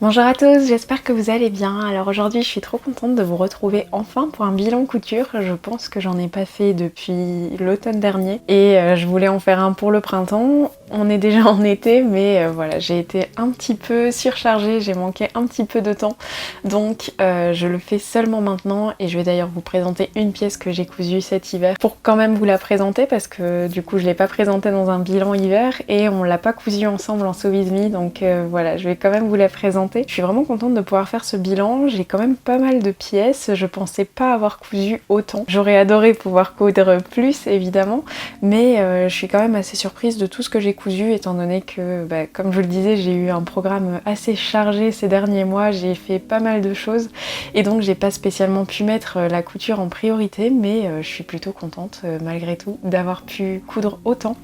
Bonjour à tous, j'espère que vous allez bien. Alors aujourd'hui je suis trop contente de vous retrouver enfin pour un bilan couture. Je pense que j'en ai pas fait depuis l'automne dernier et je voulais en faire un pour le printemps. On est déjà en été mais voilà, j'ai été un petit peu surchargée, j'ai manqué un petit peu de temps. Donc je le fais seulement maintenant et je vais d'ailleurs vous présenter une pièce que j'ai cousue cet hiver pour quand même vous la présenter parce que du coup je l'ai pas présentée dans un bilan hiver et on l'a pas cousue ensemble en Sew With Me, donc voilà, je vais quand même vous la présenter. Je suis vraiment contente de pouvoir faire ce bilan, j'ai quand même pas mal de pièces, je pensais pas avoir cousu autant. J'aurais adoré pouvoir coudre plus évidemment, mais je suis quand même assez surprise de tout ce que j'ai cousu étant donné que, comme je vous le disais, j'ai eu un programme assez chargé ces derniers mois, j'ai fait pas mal de choses et donc j'ai pas spécialement pu mettre la couture en priorité, mais je suis plutôt contente malgré tout d'avoir pu coudre autant.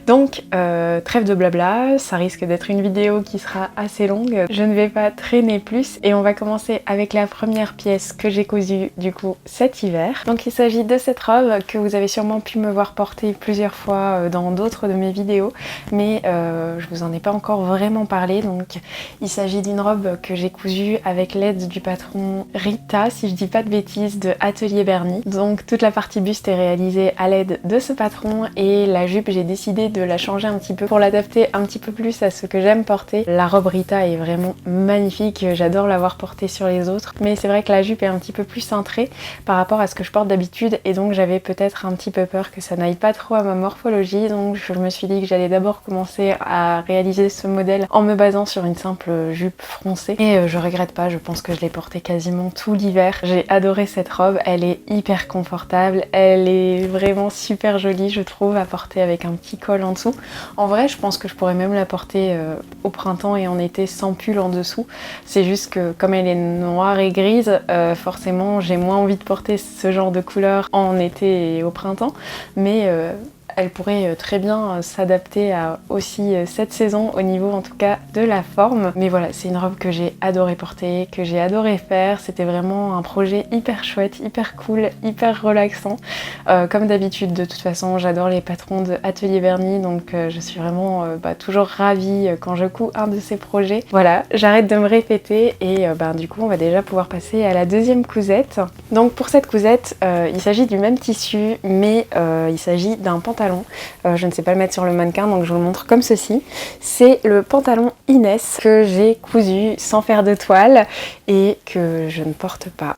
Donc trêve de blabla, ça risque d'être une vidéo qui sera assez longue, je ne vais pas traîner plus et on va commencer avec la première pièce que j'ai cousue du coup cet hiver. Donc il s'agit de cette robe que vous avez sûrement pu me voir porter plusieurs fois dans d'autres de mes vidéos, mais je vous en ai pas encore vraiment parlé. Donc il s'agit d'une robe que j'ai cousue avec l'aide du patron Rita, si je dis pas de bêtises, de Atelier Bernie. Donc toute la partie buste est réalisée à l'aide de ce patron et la jupe j'ai décidé de la changer un petit peu pour l'adapter un petit peu plus à ce que j'aime porter. La robe Rita est vraiment magnifique, j'adore l'avoir portée sur les autres, mais c'est vrai que la jupe est un petit peu plus cintrée par rapport à ce que je porte d'habitude et donc j'avais peut-être un petit peu peur que ça n'aille pas trop à ma morphologie, donc je me suis dit que j'allais d'abord commencer à réaliser ce modèle en me basant sur une simple jupe froncée et je regrette pas, je pense que je l'ai portée quasiment tout l'hiver. J'ai adoré cette robe, elle est hyper confortable, elle est vraiment super jolie je trouve à porter avec un petit col en dessous. En vrai je pense que je pourrais même la porter au printemps et en été sans pull en dessous. C'est juste que comme elle est noire et grise, forcément j'ai moins envie de porter ce genre de couleur en été et au printemps, mais elle pourrait très bien s'adapter à aussi cette saison au niveau en tout cas de la forme. Mais voilà, c'est une robe que j'ai adoré porter, que j'ai adoré faire. C'était vraiment un projet hyper chouette, hyper cool, hyper relaxant. Comme d'habitude, de toute façon, j'adore les patrons de Atelier Bernie, donc je suis vraiment toujours ravie quand je couds un de ces projets. Voilà, j'arrête de me répéter et du coup on va déjà pouvoir passer à la deuxième cousette. Donc pour cette cousette, il s'agit du même tissu, mais il s'agit d'un pantalon. Je ne sais pas le mettre sur le mannequin, donc je vous le montre comme ceci. C'est le pantalon Inès que j'ai cousu sans faire de toile et que je ne porte pas.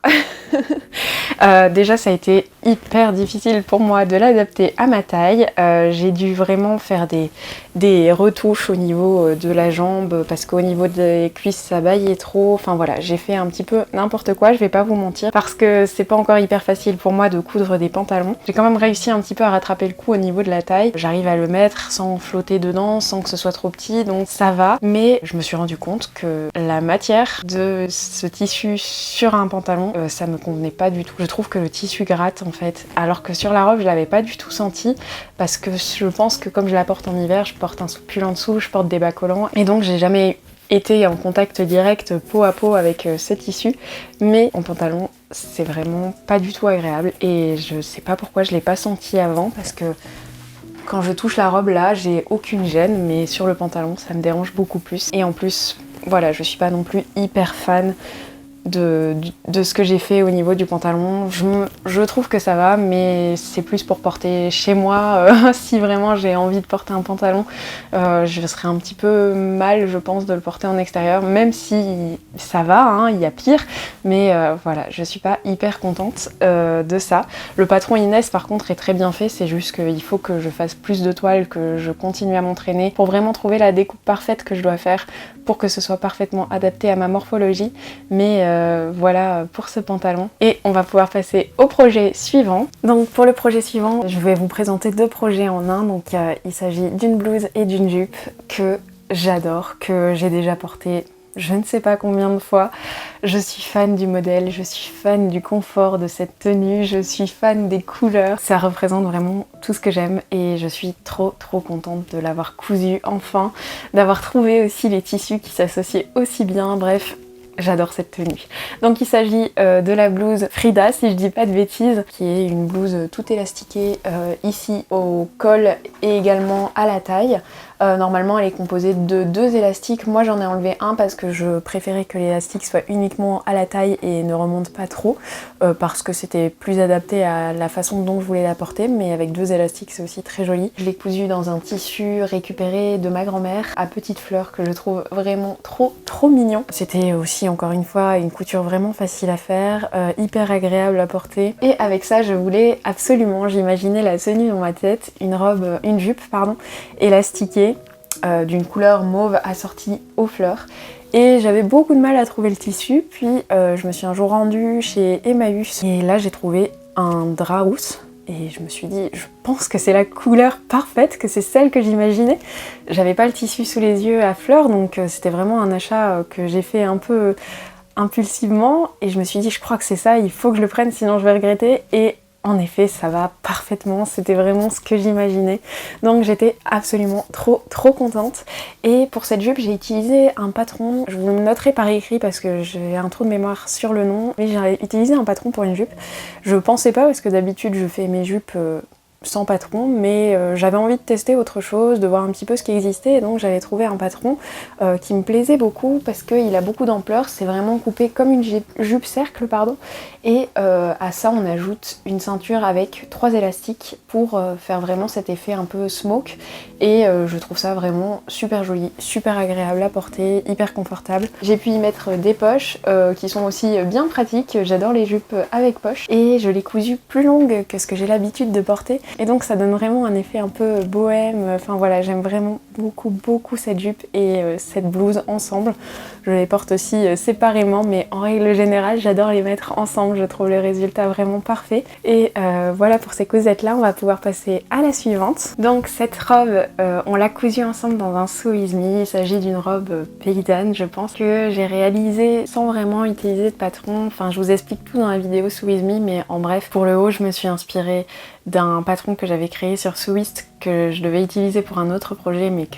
Déjà ça a été hyper difficile pour moi de l'adapter à ma taille. J'ai dû vraiment faire des retouches au niveau de la jambe parce qu'au niveau des cuisses ça baillait trop. Enfin voilà, j'ai fait un petit peu n'importe quoi, je vais pas vous mentir, parce que c'est pas encore hyper facile pour moi de coudre des pantalons. J'ai quand même réussi un petit peu à rattraper le coup au niveau de la taille. J'arrive à le mettre sans flotter dedans, sans que ce soit trop petit, donc ça va. Mais je me suis rendu compte que la matière de ce tissu sur un pantalon, ça me convenait pas du tout. Je trouve que le tissu gratte en fait, alors que sur la robe je l'avais pas du tout senti, parce que je pense que comme je la porte en hiver, je porte un pull en dessous, je porte des bas collants, et donc j'ai jamais été en contact direct peau à peau avec ce tissu, mais en pantalon c'est vraiment pas du tout agréable et je sais pas pourquoi je l'ai pas senti avant, parce que quand je touche la robe là j'ai aucune gêne, mais sur le pantalon ça me dérange beaucoup plus. Et en plus voilà, je suis pas non plus hyper fan de ce que j'ai fait au niveau du pantalon. Je trouve que ça va, mais c'est plus pour porter chez moi. Si vraiment j'ai envie de porter un pantalon, je serais un petit peu mal je pense de le porter en extérieur, même si ça va, hein, il y a pire, mais voilà, je suis pas hyper contente de ça. Le patron Inès par contre est très bien fait, c'est juste qu'il faut que je fasse plus de toiles, que je continue à m'entraîner pour vraiment trouver la découpe parfaite que je dois faire pour que ce soit parfaitement adapté à ma morphologie. Mais voilà pour ce pantalon. Et on va pouvoir passer au projet suivant. Donc pour le projet suivant, je vais vous présenter deux projets en un. Donc il s'agit d'une blouse et d'une jupe que j'adore, que j'ai déjà porté je ne sais pas combien de fois. Je suis fan du modèle, je suis fan du confort de cette tenue, je suis fan des couleurs. Ça représente vraiment tout ce que j'aime et je suis trop contente de l'avoir cousu enfin, d'avoir trouvé aussi les tissus qui s'associaient aussi bien, bref. J'adore cette tenue. Donc il s'agit de la blouse Frida, si je dis pas de bêtises, qui est une blouse tout élastiquée ici au col et également à la taille. Normalement elle est composée de 2 élastiques, moi j'en ai enlevé un parce que je préférais que l'élastique soit uniquement à la taille et ne remonte pas trop, parce que c'était plus adapté à la façon dont je voulais la porter, mais avec 2 élastiques c'est aussi très joli. Je l'ai cousu dans un tissu récupéré de ma grand-mère à petites fleurs que je trouve vraiment trop mignon. C'était aussi encore une fois une couture vraiment facile à faire, hyper agréable à porter, et avec ça je voulais absolument, j'imaginais la tenue dans ma tête, une jupe pardon, élastiquée d'une couleur mauve assortie aux fleurs. Et j'avais beaucoup de mal à trouver le tissu, puis je me suis un jour rendue chez Emmaüs et là j'ai trouvé un drap housse et je me suis dit je pense que c'est la couleur parfaite, que c'est celle que j'imaginais. J'avais pas le tissu sous les yeux à fleurs, donc c'était vraiment un achat que j'ai fait un peu impulsivement et je me suis dit je crois que c'est ça, il faut que je le prenne sinon je vais regretter, et en effet ça va parfaitement, c'était vraiment ce que j'imaginais, donc j'étais absolument trop contente. Et pour cette jupe j'ai utilisé un patron, je vous le noterai par écrit parce que j'ai un trou de mémoire sur le nom, mais j'ai utilisé un patron pour une jupe. Je pensais pas parce que d'habitude je fais mes jupes sans patron, mais j'avais envie de tester autre chose, de voir un petit peu ce qui existait, et donc j'avais trouvé un patron qui me plaisait beaucoup parce qu'il a beaucoup d'ampleur, c'est vraiment coupé comme une jupe cercle, pardon, et à ça on ajoute une ceinture avec 3 élastiques pour faire vraiment cet effet un peu smoke, et je trouve ça vraiment super joli, super agréable à porter, hyper confortable. J'ai pu y mettre des poches qui sont aussi bien pratiques, j'adore les jupes avec poche, et je l'ai cousue plus longue que ce que j'ai l'habitude de porter. Et donc ça donne vraiment un effet un peu bohème, enfin voilà, j'aime vraiment beaucoup cette jupe et cette blouse ensemble. Je les porte aussi séparément, mais en règle générale j'adore les mettre ensemble, je trouve le résultat vraiment parfait. Et voilà pour ces cousettes là, on va pouvoir passer à la suivante. Donc cette robe, on l'a cousue ensemble dans un Sew With Me, il s'agit d'une robe paysanne, je pense, que j'ai réalisée sans vraiment utiliser de patron. Enfin je vous explique tout dans la vidéo Sew With Me, mais en bref, pour le haut je me suis inspirée d'un patron que j'avais créé sur Sewist, que je devais utiliser pour un autre projet mais que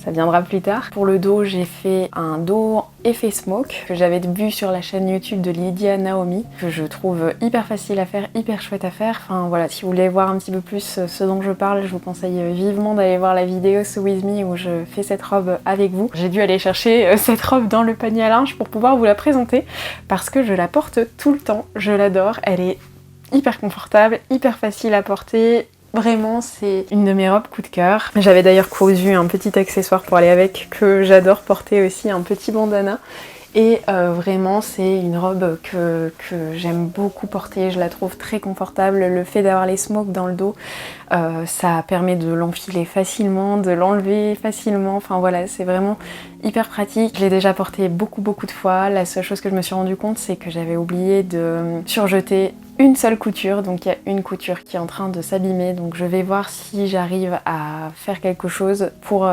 ça viendra plus tard. Pour le dos, j'ai fait un dos effet smoke que j'avais vu sur la chaîne YouTube de Lydia Naomi, que je trouve hyper facile à faire, hyper chouette à faire. Enfin voilà, si vous voulez voir un petit peu plus ce dont je parle, je vous conseille vivement d'aller voir la vidéo Sew With Me où je fais cette robe avec vous. J'ai dû aller chercher cette robe dans le panier à linge pour pouvoir vous la présenter parce que je la porte tout le temps, je l'adore, elle est hyper confortable, hyper facile à porter. Vraiment, c'est une de mes robes coup de cœur. J'avais d'ailleurs cousu un petit accessoire pour aller avec que j'adore porter aussi, un petit bandana. Et vraiment c'est une robe que j'aime beaucoup porter, je la trouve très confortable. Le fait d'avoir les smokes dans le dos, ça permet de l'enfiler facilement, de l'enlever facilement, enfin voilà, c'est vraiment hyper pratique. Je l'ai déjà porté beaucoup de fois. La seule chose que je me suis rendu compte, c'est que j'avais oublié de surjeter une seule couture, donc il y a une couture qui est en train de s'abîmer, donc je vais voir si j'arrive à faire quelque chose pour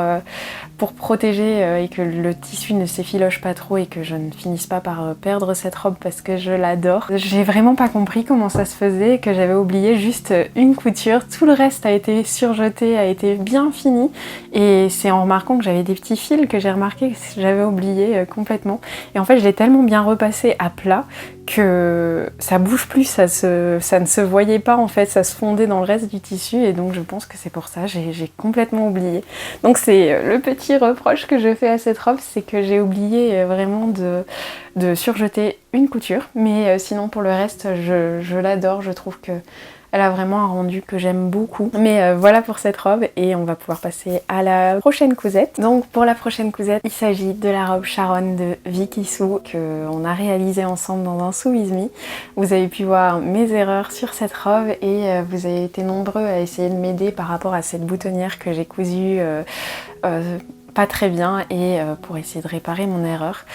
protéger et que le tissu ne s'effiloche pas trop et que je ne finisse pas par perdre cette robe parce que je l'adore. J'ai vraiment pas compris comment ça se faisait, que j'avais oublié juste une couture, tout le reste a été surjeté, a été bien fini, et c'est en remarquant que j'avais des petits fils que j'ai remarqué que j'avais oublié complètement, et en fait je l'ai tellement bien repassé à plat que ça bouge plus, ça ne se voyait pas en fait, ça se fondait dans le reste du tissu, et donc je pense que c'est pour ça, j'ai complètement oublié. Donc c'est le petit reproche que je fais à cette robe, c'est que j'ai oublié vraiment de surjeter une couture, mais sinon pour le reste je l'adore, je trouve que elle a vraiment un rendu que j'aime beaucoup. Mais voilà pour cette robe, et on va pouvoir passer à la prochaine cousette. Donc pour la prochaine cousette, il s'agit de la robe Sharon de Vicky Sue qu'on a réalisée ensemble dans un Sew With Me. Vous avez pu voir mes erreurs sur cette robe et vous avez été nombreux à essayer de m'aider par rapport à cette boutonnière que j'ai cousue pas très bien, et pour essayer de réparer mon erreur.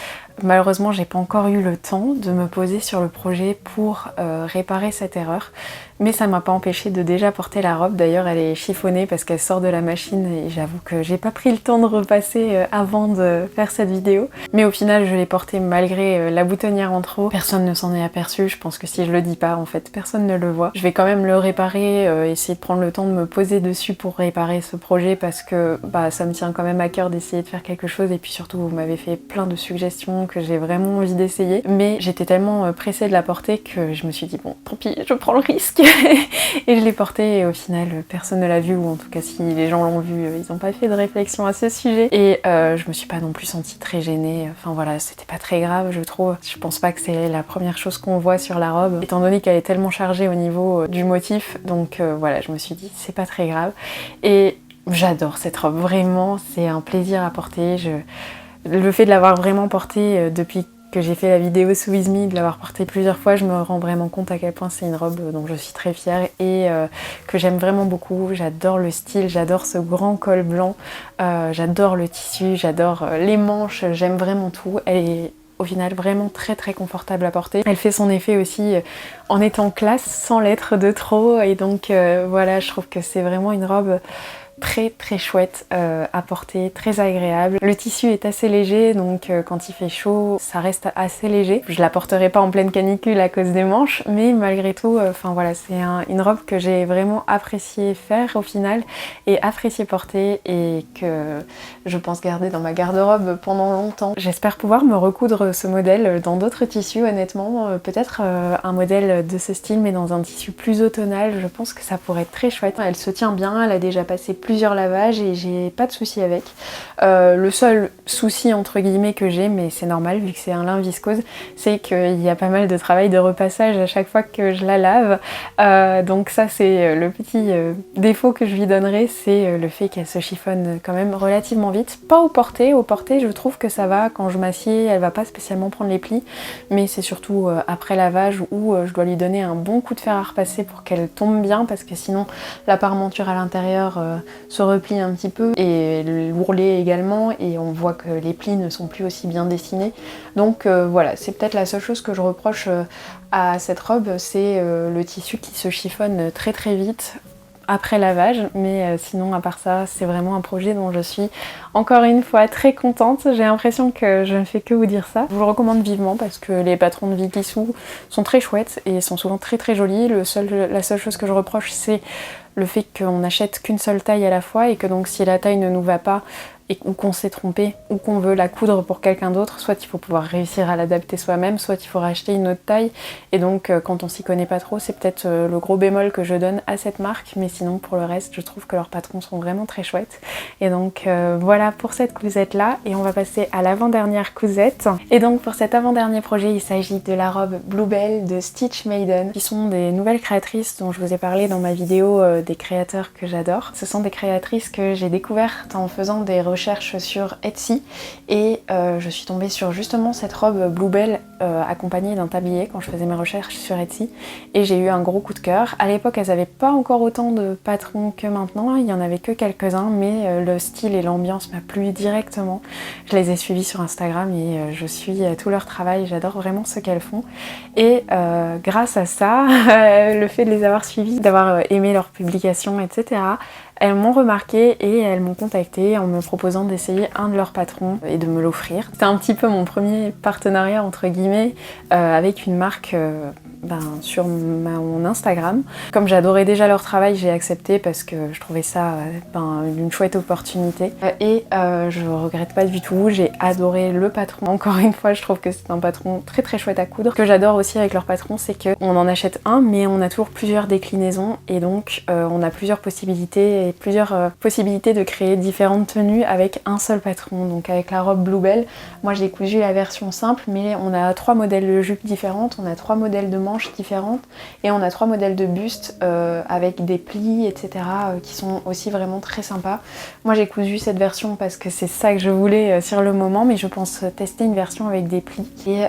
Malheureusement, j'ai pas encore eu le temps de me poser sur le projet pour réparer cette erreur, mais ça m'a pas empêché de déjà porter la robe. D'ailleurs, elle est chiffonnée parce qu'elle sort de la machine, et j'avoue que j'ai pas pris le temps de repasser avant de faire cette vidéo. Mais au final, je l'ai portée malgré la boutonnière en trop. Personne ne s'en est aperçu, je pense que si je le dis pas, en fait, personne ne le voit. Je vais quand même le réparer, essayer de prendre le temps de me poser dessus pour réparer ce projet parce que ça me tient quand même à cœur d'essayer de faire quelque chose, et puis surtout, vous m'avez fait plein de suggestions occasion que j'ai vraiment envie d'essayer, mais j'étais tellement pressée de la porter que je me suis dit bon tant pis, je prends le risque et je l'ai portée et au final personne ne l'a vue, ou en tout cas si les gens l'ont vue, ils n'ont pas fait de réflexion à ce sujet et je me suis pas non plus sentie très gênée, enfin voilà, c'était pas très grave je trouve. Je pense pas que c'est la première chose qu'on voit sur la robe étant donné qu'elle est tellement chargée au niveau du motif, donc voilà, je me suis dit c'est pas très grave et j'adore cette robe, vraiment c'est un plaisir à porter. Le fait de l'avoir vraiment portée depuis que j'ai fait la vidéo sous With Me, de l'avoir portée plusieurs fois, je me rends vraiment compte à quel point c'est une robe dont je suis très fière et que j'aime vraiment beaucoup. J'adore le style, j'adore ce grand col blanc, j'adore le tissu, j'adore les manches, j'aime vraiment tout. Elle est au final vraiment très très confortable à porter. Elle fait son effet aussi en étant classe sans l'être de trop et donc voilà, je trouve que c'est vraiment une robe très très chouette à porter, très agréable. Le tissu est assez léger donc quand il fait chaud ça reste assez léger. Je la porterai pas en pleine canicule à cause des manches, mais malgré tout, enfin voilà, c'est une robe que j'ai vraiment apprécié faire au final et apprécié porter et que je pense garder dans ma garde-robe pendant longtemps. J'espère pouvoir me recoudre ce modèle dans d'autres tissus honnêtement, peut-être un modèle de ce style mais dans un tissu plus automnal, je pense que ça pourrait être très chouette. Elle se tient bien, elle a déjà passé plusieurs lavages et j'ai pas de soucis avec. Le seul souci entre guillemets que j'ai, mais c'est normal vu que c'est un lin viscose, c'est qu'il y a pas mal de travail de repassage à chaque fois que je la lave. Donc ça c'est le petit défaut que je lui donnerai, c'est le fait qu'elle se chiffonne quand même relativement vite. Pas au porté je trouve que ça va, quand je m'assieds elle va pas spécialement prendre les plis, mais c'est surtout après lavage où je dois lui donner un bon coup de fer à repasser pour qu'elle tombe bien, parce que sinon la parmenture à l'intérieur se replie un petit peu et l'ourlet également, et on voit que les plis ne sont plus aussi bien dessinés. Donc voilà, c'est peut-être la seule chose que je reproche à cette robe, c'est le tissu qui se chiffonne très très vite après lavage, mais sinon à part ça c'est vraiment un projet dont je suis encore une fois très contente. J'ai l'impression que je ne fais que vous dire ça. Je vous le recommande vivement parce que les patrons de Vicky Sue sont très chouettes et sont souvent très très jolis. La seule chose que je reproche c'est le fait qu'on n'achète qu'une seule taille à la fois et que donc si la taille ne nous va pas ou qu'on s'est trompé ou qu'on veut la coudre pour quelqu'un d'autre, soit il faut pouvoir réussir à l'adapter soi-même, soit il faut racheter une autre taille, et donc quand on s'y connaît pas trop, c'est peut-être le gros bémol que je donne à cette marque, mais sinon pour le reste je trouve que leurs patrons sont vraiment très chouettes. Et donc voilà pour cette cousette là, et on va passer à l'avant-dernière cousette. Et donc pour cet avant-dernier projet il s'agit de la robe Bluebell de Stitch Maiden, qui sont des nouvelles créatrices dont je vous ai parlé dans ma vidéo des créateurs que j'adore. Ce sont des créatrices que j'ai découvertes en faisant des recherches sur Etsy et je suis tombée sur justement cette robe Bluebell accompagnée d'un tablier quand je faisais mes recherches sur Etsy, et j'ai eu un gros coup de cœur. À l'époque elles n'avaient pas encore autant de patrons que maintenant, il y en avait que quelques-uns, mais le style et l'ambiance m'a plu directement. Je les ai suivis sur Instagram et je suis tout leur travail, j'adore vraiment ce qu'elles font, et grâce à ça, le fait de les avoir suivis, d'avoir aimé leurs publications, etc., elles m'ont remarqué et elles m'ont contactée en me proposant d'essayer un de leurs patrons et de me l'offrir. C'était un petit peu mon premier partenariat entre guillemets avec une marque sur mon Instagram. Comme j'adorais déjà leur travail, j'ai accepté parce que je trouvais ça une chouette opportunité. Et je regrette pas du tout, j'ai adoré le patron. Encore une fois, je trouve que c'est un patron très très chouette à coudre. Ce que j'adore aussi avec leur patron, c'est qu'on en achète un, mais on a toujours plusieurs déclinaisons et donc on a plusieurs possibilités de créer différentes tenues avec un seul patron. Donc avec la robe Bluebell, moi j'ai cousu la version simple, mais on a 3 modèles de jupes différentes, on a 3 modèles de manches différentes et on a 3 modèles de buste avec des plis, etc. Qui sont aussi vraiment très sympas. Moi j'ai cousu cette version parce que c'est ça que je voulais sur le moment, mais je pense tester une version avec des plis et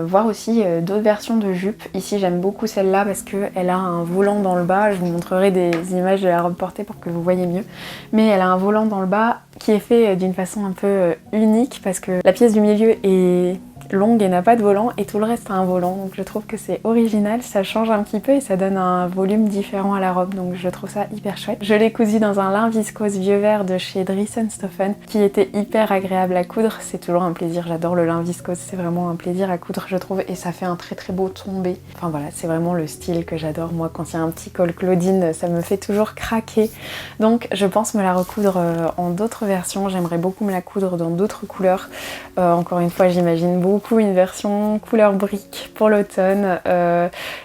voir aussi d'autres versions de jupes. Ici j'aime beaucoup celle-là parce qu'elle a un volant dans le bas. Je vous montrerai des images de la robe portée pour que vous voyez mieux, mais elle a un volant dans le bas qui est fait d'une façon un peu unique parce que la pièce du milieu est longue et n'a pas de volant et tout le reste a un volant, donc je trouve que c'est original, ça change un petit peu et ça donne un volume différent à la robe, donc je trouve ça hyper chouette. Je l'ai cousu dans un lin viscose vieux vert de chez Dries & Stoffen qui était hyper agréable à coudre. C'est toujours un plaisir, j'adore le lin viscose, c'est vraiment un plaisir à coudre je trouve, et ça fait un très très beau tombé. Enfin voilà, c'est vraiment le style que j'adore. Moi quand il y a un petit col Claudine, ça me fait toujours craquer, donc je pense me la recoudre en d'autres versions. J'aimerais beaucoup me la coudre dans d'autres couleurs, encore une fois j'imagine beaucoup beaucoup une version couleur brique pour l'automne.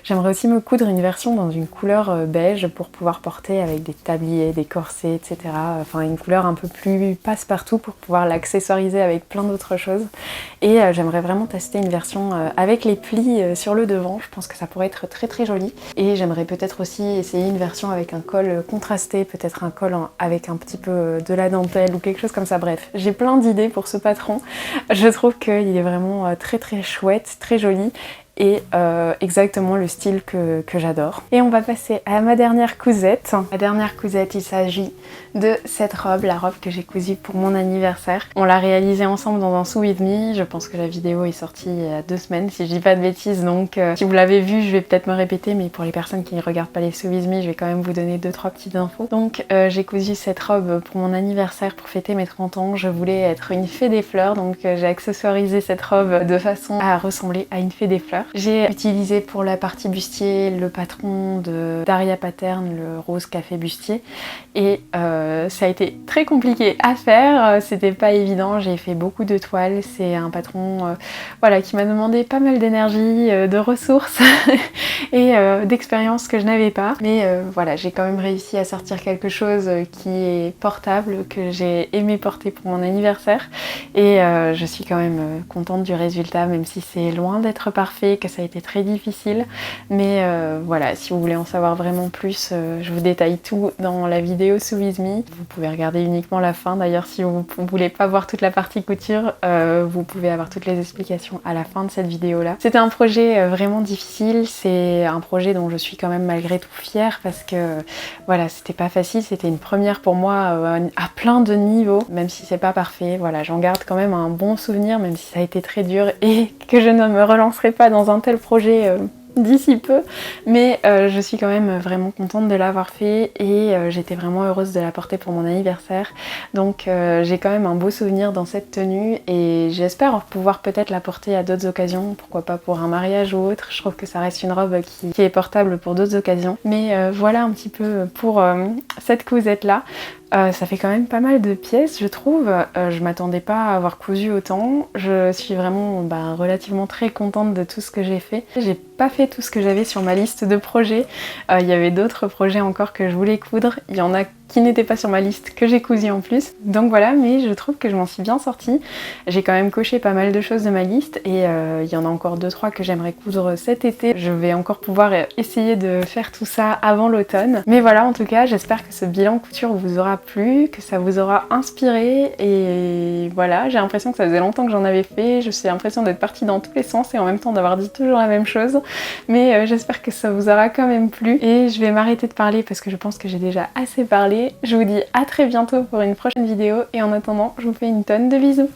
J'aimerais aussi me coudre une version dans une couleur beige pour pouvoir porter avec des tabliers, des corsets, etc. Enfin une couleur un peu plus passe-partout pour pouvoir l'accessoiriser avec plein d'autres choses. Et j'aimerais vraiment tester une version avec les plis sur le devant. Je pense que ça pourrait être très très joli. Et j'aimerais peut-être aussi essayer une version avec un col contrasté, peut-être un col avec un petit peu de la dentelle ou quelque chose comme ça. Bref, j'ai plein d'idées pour ce patron. Je trouve qu'il est vraiment très très chouette, très joli. Et exactement le style que j'adore. Et on va passer à ma dernière cousette. Ma dernière cousette, il s'agit de cette robe, la robe que j'ai cousue pour mon anniversaire. On l'a réalisée ensemble dans un Sew With Me. Je pense que la vidéo est sortie il y a 2 semaines, si je dis pas de bêtises. Donc si vous l'avez vue, je vais peut-être me répéter, mais pour les personnes qui ne regardent pas les Sew With Me, je vais quand même vous donner 2-3 petites infos. Donc j'ai cousu cette robe pour mon anniversaire, pour fêter mes 30 ans. Je voulais être une fée des fleurs, donc j'ai accessoirisé cette robe de façon à ressembler à une fée des fleurs. J'ai utilisé pour la partie bustier le patron de Daria Pattern, le rose café bustier, et ça a été très compliqué à faire, c'était pas évident, j'ai fait beaucoup de toiles, c'est un patron voilà, qui m'a demandé pas mal d'énergie, de ressources et d'expérience que je n'avais pas, mais voilà, j'ai quand même réussi à sortir quelque chose qui est portable, que j'ai aimé porter pour mon anniversaire, et je suis quand même contente du résultat, même si c'est loin d'être parfait, que ça a été très difficile, mais voilà, si vous voulez en savoir vraiment plus, je vous détaille tout dans la vidéo Sew With Me. Vous pouvez regarder uniquement la fin, d'ailleurs si vous ne voulez pas voir toute la partie couture, vous pouvez avoir toutes les explications à la fin de cette vidéo là. C'était un projet vraiment difficile, c'est un projet dont je suis quand même malgré tout fière, parce que voilà, c'était pas facile, c'était une première pour moi à plein de niveaux, même si c'est pas parfait, voilà, j'en garde quand même un bon souvenir, même si ça a été très dur et que je ne me relancerai pas dans un tel projet d'ici peu, mais je suis quand même vraiment contente de l'avoir fait, et j'étais vraiment heureuse de la porter pour mon anniversaire, donc j'ai quand même un beau souvenir dans cette tenue, et j'espère pouvoir peut-être la porter à d'autres occasions, pourquoi pas pour un mariage ou autre. Je trouve que ça reste une robe qui est portable pour d'autres occasions, mais voilà un petit peu pour cette cousette là. Ça fait quand même pas mal de pièces, je trouve. Je m'attendais pas à avoir cousu autant. Je suis vraiment relativement très contente de tout ce que j'ai fait. J'ai pas fait tout ce que j'avais sur ma liste de projets. Il y avait d'autres projets encore que je voulais coudre. Il y en a qui n'étaient pas sur ma liste, que j'ai cousu en plus. Donc voilà, mais je trouve que je m'en suis bien sortie. J'ai quand même coché pas mal de choses de ma liste, et il y en a encore 2-3 que j'aimerais coudre cet été. Je vais encore pouvoir essayer de faire tout ça avant l'automne. Mais voilà, en tout cas, j'espère que ce bilan couture vous aura plu, que ça vous aura inspiré, et voilà, j'ai l'impression que ça faisait longtemps que j'en avais fait. J'ai l'impression d'être partie dans tous les sens et en même temps d'avoir dit toujours la même chose. Mais j'espère que ça vous aura quand même plu, et je vais m'arrêter de parler parce que je pense que j'ai déjà assez parlé. Je vous dis à très bientôt pour une prochaine vidéo, et en attendant, je vous fais une tonne de bisous.